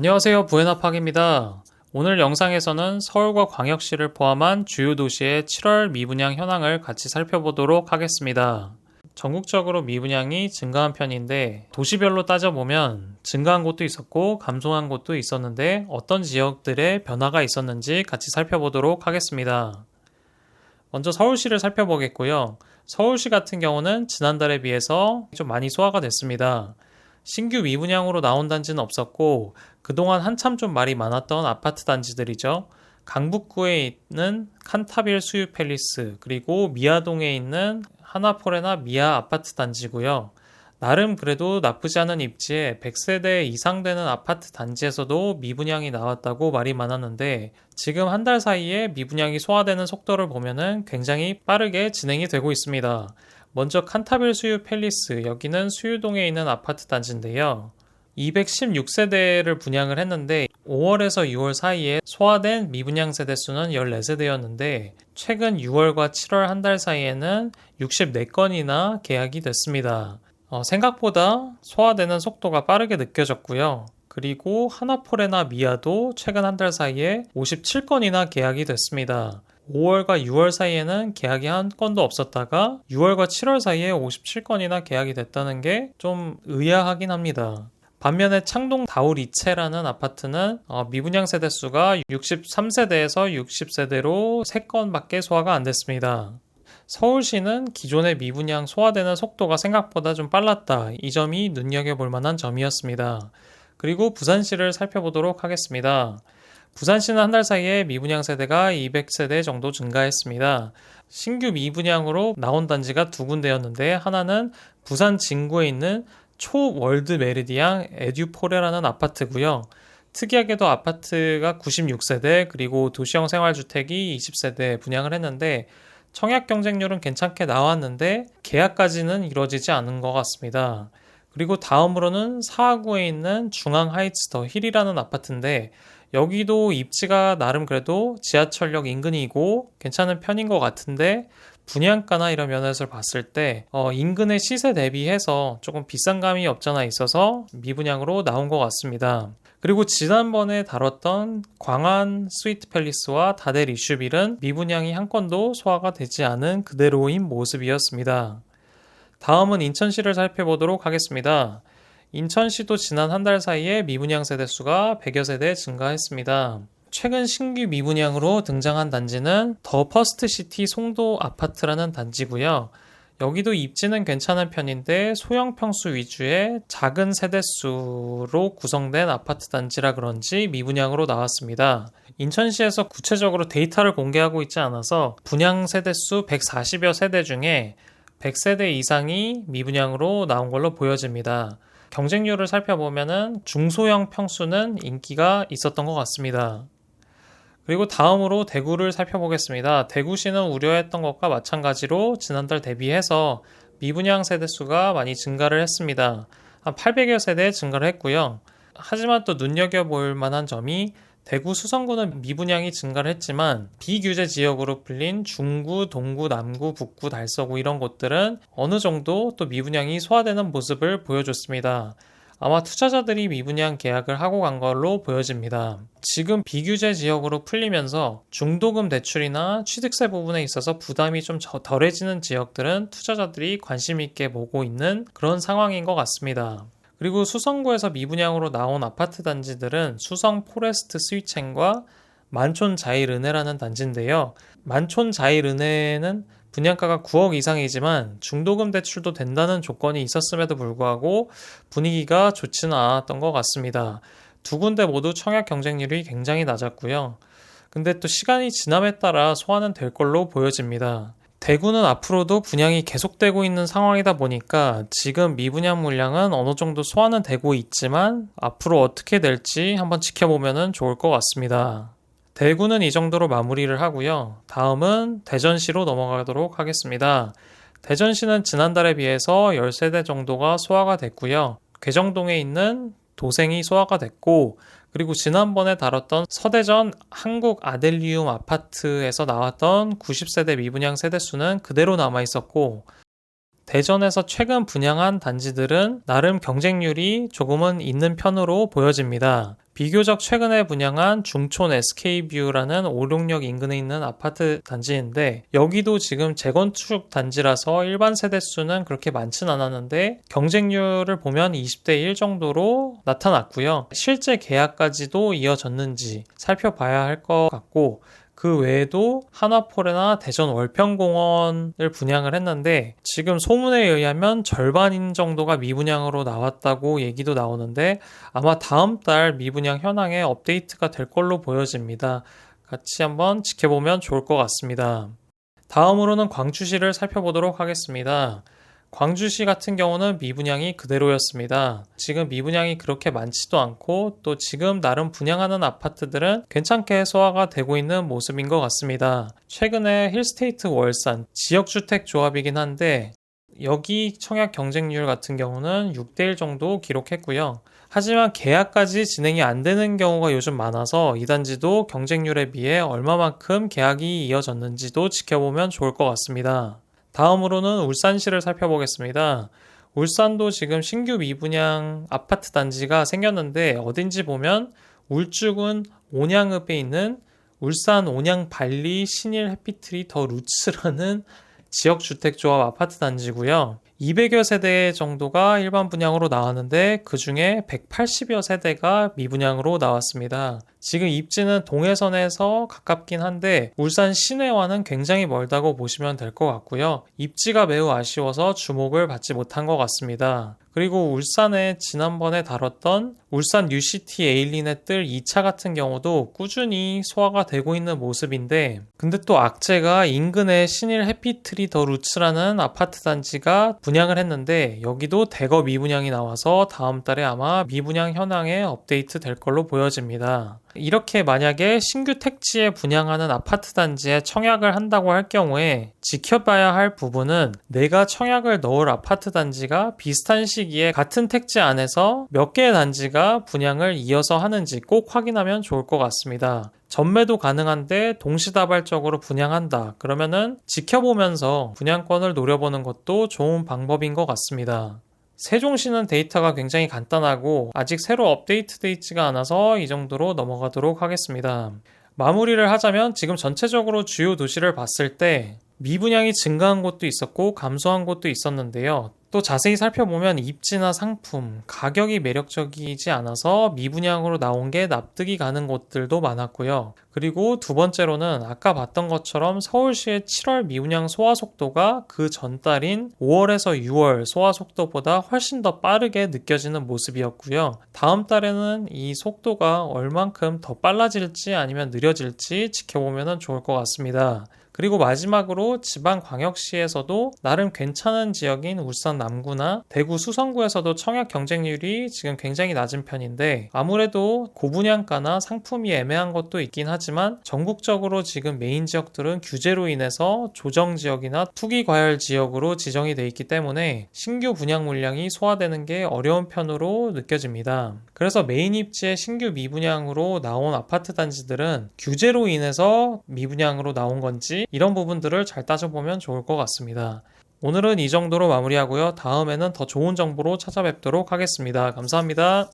안녕하세요, 부에나팍입니다. 오늘 영상에서는 서울과 광역시를 포함한 주요 도시의 7월 미분양 현황을 같이 살펴보도록 하겠습니다. 전국적으로 미분양이 증가한 편인데 도시별로 따져보면 증가한 곳도 있었고 감소한 곳도 있었는데 어떤 지역들의 변화가 있었는지 같이 살펴보도록 하겠습니다. 먼저 서울시를 살펴보겠고요. 서울시 같은 경우는 지난달에 비해서 좀 많이 소화가 됐습니다. 신규 미분양으로 나온 단지는 없었고 그동안 한참 좀 말이 많았던 아파트 단지들이죠. 강북구에 있는 칸타빌 수유 팰리스, 그리고 미아동에 있는 하나포레나 미아 아파트 단지고요. 나름 그래도 나쁘지 않은 입지에 100세대 이상 되는 아파트 단지에서도 미분양이 나왔다고 말이 많았는데 지금 한 달 사이에 미분양이 소화되는 속도를 보면은 굉장히 빠르게 진행이 되고 있습니다. 먼저 칸타빌 수유 팰리스, 여기는 수유동에 있는 아파트 단지인데요. 216세대를 분양을 했는데 5월에서 6월 사이에 소화된 미분양 세대수는 14세대였는데 최근 6월과 7월 한 달 사이에는 64건이나 계약이 됐습니다. 생각보다 소화되는 속도가 빠르게 느껴졌고요. 그리고 하나포레나 미아도 최근 한 달 사이에 57건이나 계약이 됐습니다. 5월과 6월 사이에는 계약이 한 건도 없었다가 6월과 7월 사이에 57건이나 계약이 됐다는 게 좀 의아하긴 합니다. 반면에 창동 다울이체라는 아파트는 미분양 세대수가 63세대에서 60세대로 3건밖에 소화가 안 됐습니다. 서울시는 기존의 미분양 소화되는 속도가 생각보다 좀 빨랐다. 이 점이 눈여겨볼 만한 점이었습니다. 그리고 부산시를 살펴보도록 하겠습니다. 부산시는 한 달 사이에 미분양 세대가 200세대 정도 증가했습니다. 신규 미분양으로 나온 단지가 두 군데였는데 하나는 부산 진구에 있는 초월드 메리디앙 에듀포레라는 아파트고요. 특이하게도 아파트가 96세대 그리고 도시형 생활주택이 20세대 분양을 했는데 청약 경쟁률은 괜찮게 나왔는데 계약까지는 이루어지지 않은 것 같습니다. 그리고 다음으로는 사하구에 있는 중앙 하이츠 더 힐이라는 아파트인데 여기도 입지가 나름 그래도 지하철역 인근이고 괜찮은 편인 것 같은데 분양가나 이런 면에서 봤을 때 인근의 시세 대비해서 조금 비싼 감이 없잖아 있어서 미분양으로 나온 것 같습니다. 그리고 지난번에 다뤘던 광안 스위트 팰리스와 다델 이슈빌은 미분양이 한 건도 소화가 되지 않은 그대로인 모습이었습니다. 다음은 인천시를 살펴보도록 하겠습니다. 인천시도 지난 한 달 사이에 미분양 세대수가 100여 세대 증가했습니다. 최근 신규 미분양으로 등장한 단지는 더 퍼스트시티 송도 아파트라는 단지고요. 여기도 입지는 괜찮은 편인데 소형 평수 위주의 작은 세대수로 구성된 아파트 단지라 그런지 미분양으로 나왔습니다. 인천시에서 구체적으로 데이터를 공개하고 있지 않아서 분양 세대수 140여 세대 중에 100세대 이상이 미분양으로 나온 걸로 보여집니다. 경쟁률을 살펴보면 중소형 평수는 인기가 있었던 것 같습니다. 그리고 다음으로 대구를 살펴보겠습니다. 대구시는 우려했던 것과 마찬가지로 지난달 대비해서 미분양 세대수가 많이 증가를 했습니다. 한 800여 세대 증가를 했고요. 하지만 또 눈여겨볼 만한 점이 대구 수성구는 미분양이 증가를 했지만 비규제 지역으로 불린 중구, 동구, 남구, 북구, 달서구 이런 곳들은 어느 정도 또 미분양이 소화되는 모습을 보여줬습니다. 아마 투자자들이 미분양 계약을 하고 간 걸로 보여집니다. 지금 비규제 지역으로 풀리면서 중도금 대출이나 취득세 부분에 있어서 부담이 좀 덜해지는 지역들은 투자자들이 관심 있게 보고 있는 그런 상황인 것 같습니다. 그리고 수성구에서 미분양으로 나온 아파트 단지들은 수성 포레스트 스위첸과 만촌 자일은혜라는 단지인데요. 만촌 자일은혜는 분양가가 9억 이상이지만 중도금 대출도 된다는 조건이 있었음에도 불구하고 분위기가 좋지는 않았던 것 같습니다. 두 군데 모두 청약 경쟁률이 굉장히 낮았고요. 근데 또 시간이 지남에 따라 소화는 될 걸로 보여집니다. 대구는 앞으로도 분양이 계속되고 있는 상황이다 보니까 지금 미분양 물량은 어느 정도 소화는 되고 있지만 앞으로 어떻게 될지 한번 지켜보면 좋을 것 같습니다. 대구는 이 정도로 마무리를 하고요. 다음은 대전시로 넘어가도록 하겠습니다. 대전시는 지난달에 비해서 10세대 정도가 소화가 됐고요. 괴정동에 있는 도생이 소화가 됐고 그리고 지난번에 다뤘던 서대전 한국 아델리움 아파트에서 나왔던 90세대 미분양 세대수는 그대로 남아있었고 대전에서 최근 분양한 단지들은 나름 경쟁률이 조금은 있는 편으로 보여집니다. 비교적 최근에 분양한 중촌 SK뷰라는 오룡역 인근에 있는 아파트 단지인데 여기도 지금 재건축 단지라서 일반 세대수는 그렇게 많진 않았는데 경쟁률을 보면 20대 1 정도로 나타났고요. 실제 계약까지도 이어졌는지 살펴봐야 할 것 같고 그 외에도 한화포레나 대전 월평공원을 분양을 했는데 지금 소문에 의하면 절반 정도가 미분양으로 나왔다고 얘기도 나오는데 아마 다음 달 미분양 현황에 업데이트가 될 걸로 보여집니다. 같이 한번 지켜보면 좋을 것 같습니다. 다음으로는 광주시를 살펴보도록 하겠습니다. 광주시 같은 경우는 미분양이 그대로였습니다. 지금 미분양이 그렇게 많지도 않고 또 지금 나름 분양하는 아파트들은 괜찮게 소화가 되고 있는 모습인 것 같습니다. 최근에 힐스테이트 월산 지역주택 조합이긴 한데 여기 청약 경쟁률 같은 경우는 6대1 정도 기록했고요. 하지만 계약까지 진행이 안 되는 경우가 요즘 많아서 이 단지도 경쟁률에 비해 얼마만큼 계약이 이어졌는지도 지켜보면 좋을 것 같습니다. 다음으로는 울산시를 살펴보겠습니다. 울산도 지금 신규 미분양 아파트 단지가 생겼는데 어딘지 보면 울주군 온양읍에 있는 울산 온양 발리 신일 해피트리 더 루츠라는 지역주택조합 아파트 단지고요. 200여 세대 정도가 일반 분양으로 나왔는데 그 중에 180여 세대가 미분양으로 나왔습니다. 지금 입지는 동해선에서 가깝긴 한데 울산 시내와는 굉장히 멀다고 보시면 될 것 같고요. 입지가 매우 아쉬워서 주목을 받지 못한 것 같습니다. 그리고 울산에 지난번에 다뤘던 울산 뉴시티 에일린의 뜰 2차 같은 경우도 꾸준히 소화가 되고 있는 모습인데 근데 또 악재가 인근의 신일 해피트리 더 루츠라는 아파트 단지가 분양을 했는데 여기도 대거 미분양이 나와서 다음 달에 아마 미분양 현황에 업데이트 될 걸로 보여집니다. 이렇게 만약에 신규 택지에 분양하는 아파트 단지에 청약을 한다고 할 경우에 지켜봐야 할 부분은 내가 청약을 넣을 아파트 단지가 비슷한 시기에 같은 택지 안에서 몇 개의 단지가 분양을 이어서 하는지 꼭 확인하면 좋을 것 같습니다. 전매도 가능한데 동시다발적으로 분양한다. 그러면은 지켜보면서 분양권을 노려보는 것도 좋은 방법인 것 같습니다. 세종시는 데이터가 굉장히 간단하고 아직 새로 업데이트되어 있지가 않아서 이 정도로 넘어가도록 하겠습니다. 마무리를 하자면 지금 전체적으로 주요 도시를 봤을 때 미분양이 증가한 곳도 있었고 감소한 곳도 있었는데요. 또 자세히 살펴보면 입지나 상품, 가격이 매력적이지 않아서 미분양으로 나온 게 납득이 가는 곳들도 많았고요. 그리고 두 번째로는 아까 봤던 것처럼 서울시의 7월 미분양 소화 속도가 그 전달인 5월에서 6월 소화 속도보다 훨씬 더 빠르게 느껴지는 모습이었고요. 다음 달에는 이 속도가 얼만큼 더 빨라질지 아니면 느려질지 지켜보면 좋을 것 같습니다. 그리고 마지막으로 지방광역시에서도 나름 괜찮은 지역인 울산 남구나 대구 수성구에서도 청약 경쟁률이 지금 굉장히 낮은 편인데 아무래도 고분양가나 상품이 애매한 것도 있긴 하지만 전국적으로 지금 메인 지역들은 규제로 인해서 조정지역이나 투기과열 지역으로 지정이 돼 있기 때문에 신규 분양 물량이 소화되는 게 어려운 편으로 느껴집니다. 그래서 메인 입지에 신규 미분양으로 나온 아파트 단지들은 규제로 인해서 미분양으로 나온 건지 이런 부분들을 잘 따져보면 좋을 것 같습니다. 오늘은 이 정도로 마무리하고요. 다음에는 더 좋은 정보로 찾아뵙도록 하겠습니다. 감사합니다.